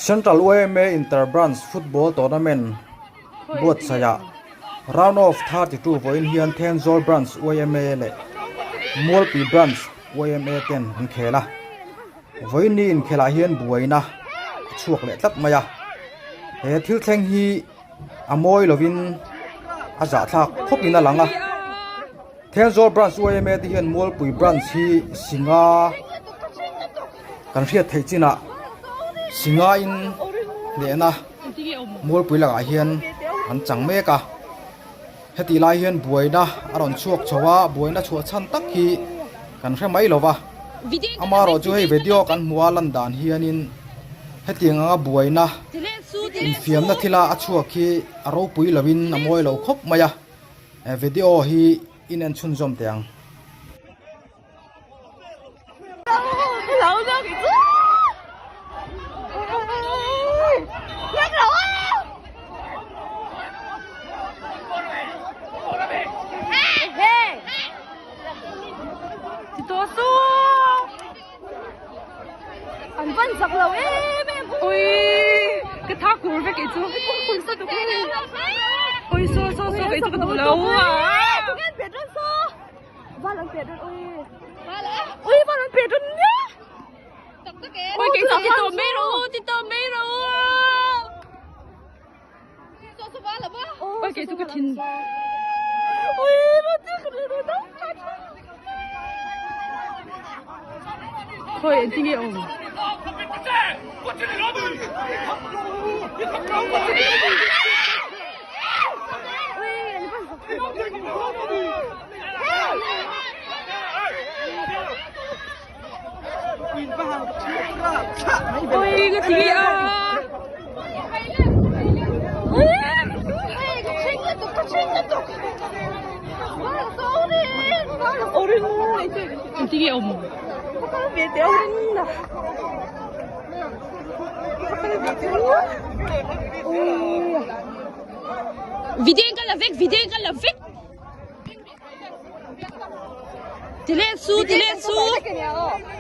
Central OMA Interbranch Football Tournament Boat Saya Round of 32 Voin Hian Tenzor Branch OMA le Molpi Branch OMA ten an khela Voin ni in khela hian buaina chuak le tlap maya he thil thleng hi amoi lovin aza thak khopina langa Tenzor Branch OMA ti hian Molpi Branch hi singa kan riat thei china singa in lena Molpi laga hian an changme ka heti lai hian buaina aron chuak chowa buaina chua chan tak hi kan hre mai lova amaro chu hei video kan hmuwa lan dan hianin heti anga buaina in fiam na thila achuak hi aro pui lovin amoi lo khop maya video hi in an chun zom teang anh vẫn giật lầu em ui cái thác của cái chú ui sao tụi cái ui sao cái chú cái tụi lâu à tụi cái biệt rất sao ba lần biệt rất ui ba lần biệt rất nhá ui cái chú cái tụi mấy rồi sao ba là ba ui cái chú cái thìn ui nó tiếc cái này đó thôi anh nghe ông ôi cái gì à 어떻게 어머 왜 때우는다 Vidéo la avec Télé sous